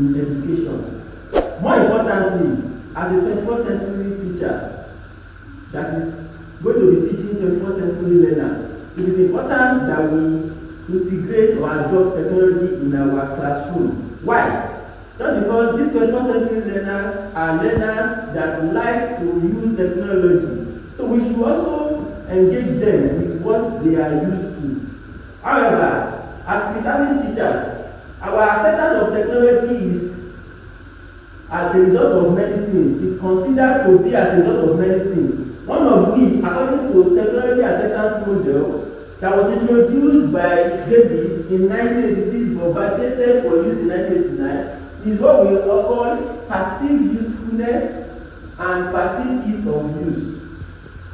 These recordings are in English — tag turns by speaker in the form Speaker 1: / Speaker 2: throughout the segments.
Speaker 1: in education. More importantly, as a 21st century teacher that is going to be teaching 21st century learner, it is important that we integrate or adopt technology in our classroom. Why? Just because these 21st century learners are learners that like to use technology. So we should also engage them with what they are used to. However, as pre-service teachers, our acceptance of technology is as a result of many things, is considered to be as a result of many things. One of which, according to technology acceptance model that was introduced by Davis in 1986 but validated for use in 1989, is what we call perceived usefulness and perceived ease of use.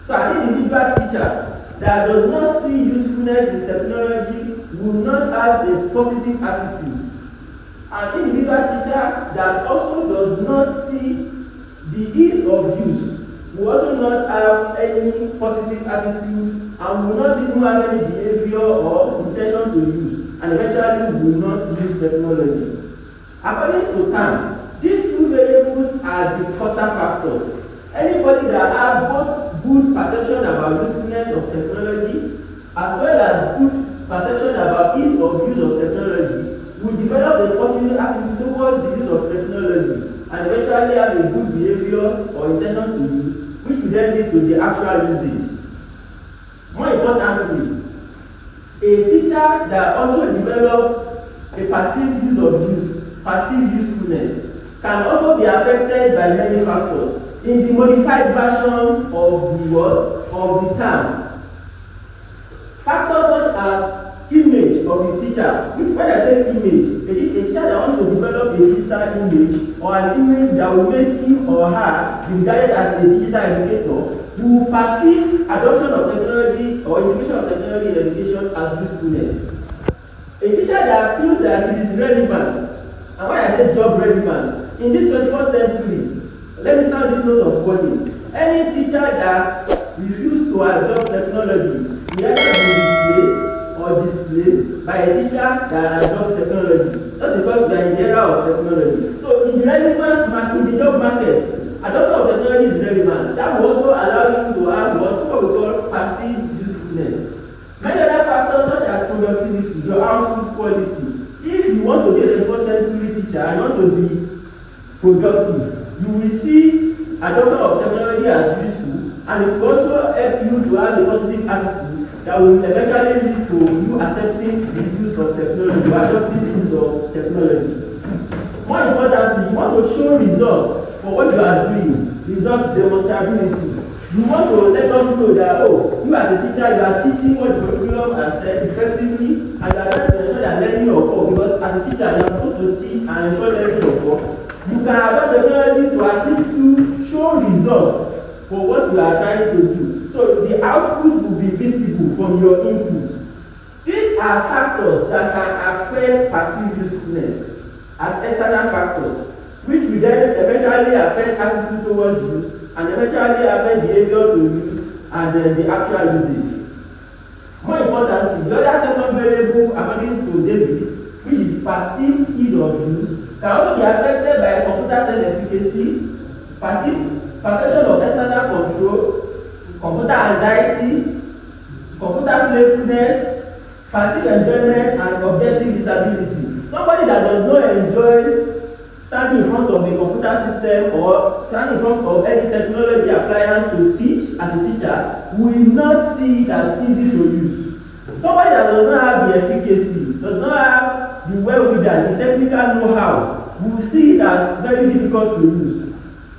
Speaker 1: So an individual teacher that does not see usefulness in technology will not have a positive attitude. An individual teacher that also does not see the ease of use will also not have any positive attitude and will not even have any behavior or intention to use, and eventually will not use technology. According to Khan, these two variables are the causative factors. Anybody that has both good perception about usefulness of technology as well as good perception about ease of use of technology will develop a positive attitude towards the use of technology and eventually have a good behavior or intention to use, which will then lead to the actual usage. More importantly, a teacher that also develops a perceived perceived usefulness can also be affected by many factors. In the modified version of the word of the term, factors such as image of the teacher, which when I say image, a teacher that wants to develop a digital image or an image that will make him or her be regarded as a digital educator, will perceive adoption of technology or integration of technology in education as usefulness. A teacher that feels that it is relevant, and when I say job relevance, in this 21st century, let me sound this note of warning. Any teacher that refuses to adopt technology will either be replaced or displaced by a teacher that adopts technology. That's because we are in the era of technology. So in the relevance market, in the job market, adoption of technology is relevant. That will also allow you to have what we call passive usefulness. Many other factors such as productivity, your output quality. If you want to be a 21st century teacher and you want to be productive, you will see adoption of technology as useful, and it will also help you to have a positive attitude that will eventually lead to you accepting the use of technology or adopting the use of technology. More importantly, you want to show results for what you are doing, results demonstrability. You want to let us know that, you as a teacher, you are teaching what the curriculum has said effectively, and you are trying to ensure that learning occurs, because as a teacher, you are supposed to teach and ensure learning occurs. You can adopt technology to assist you show results for what you are trying to do. So the output will be visible from your input. These are factors that can affect perceived usefulness as external factors, which will then eventually affect attitude towards use and eventually affect behavior to use and then the actual usage. More importantly, the other second variable, according to Davis, which is perceived ease of use, can also be affected by computer self-efficacy, perception of external control, computer anxiety, computer playfulness, passive enjoyment, and objective disability. Somebody that does not enjoy standing in front of a computer system or standing in front of any technology appliance to teach as a teacher will not see it as easy to use. Somebody that does not have the efficacy, does not have the wherewithal, the technical know-how, will see it as very difficult to use.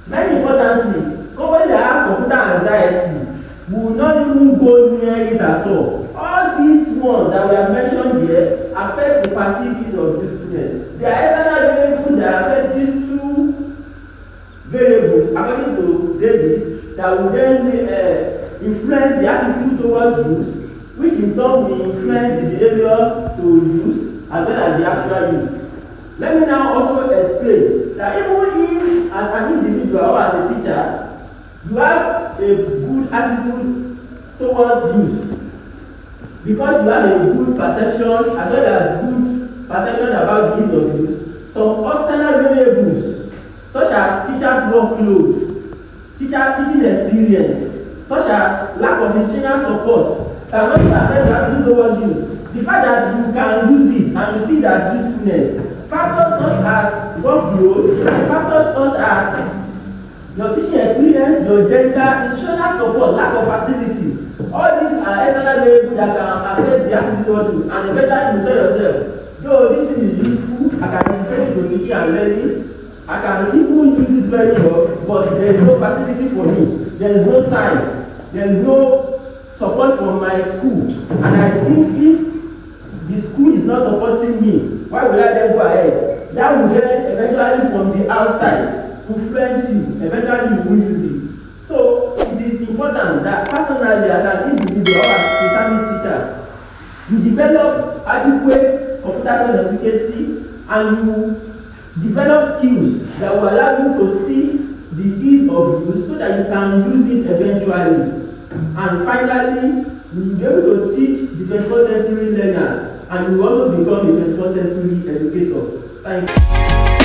Speaker 1: Very importantly, somebody that has computer anxiety will not even go near it at all. All these ones that we have mentioned here affect the passive ease of usefulness. There are external variables that affect these two variables, according to Davis, that will then influence the attitude towards use, which in turn will influence the behavior to use as well as the actual use. Let me now also explain that even if as an individual or as a teacher, you have a good attitude towards use, because you have a good perception as well as good perception about the use of use, some external teachers' workload, teaching experience, such as lack of institutional support, can also affect the attitude towards you. The fact that you can use it and you see it as usefulness, factors such as workloads, factors such as your teaching experience, your gender, institutional support, lack of facilities, all these are external variables that can affect the attitude towards you, and eventually you tell yourself, yo, this thing is useful, I can integrate it to teaching and learning, I can even use it very well, but there is no facility for me, there is no time, there is no support from my school, and I think if the school is not supporting me, why would I then go ahead? That will then eventually from the outside influence you, eventually you will use it. So it is important that personally as an individual or as a service teacher, you develop adequate computer science efficacy and you develop skills that will allow you to see the ease of use so that you can use it eventually. And finally, you will be able to teach the 21st century learners and you will also become a 21st century educator. Thank you.